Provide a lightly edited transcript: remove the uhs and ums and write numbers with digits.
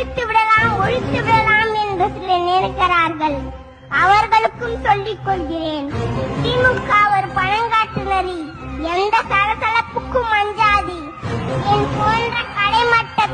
ஒழித்து விடலாம் என்று சிலர் நினைக்கிறார்கள். அவர்களுக்கும் சொல்லிக் கொள்கிறேன், திமுக ஒரு பணங்காட்டு நரி, எந்த சலசலப்புக்கும் அஞ்சாது. என் போன்ற கடைமட்ட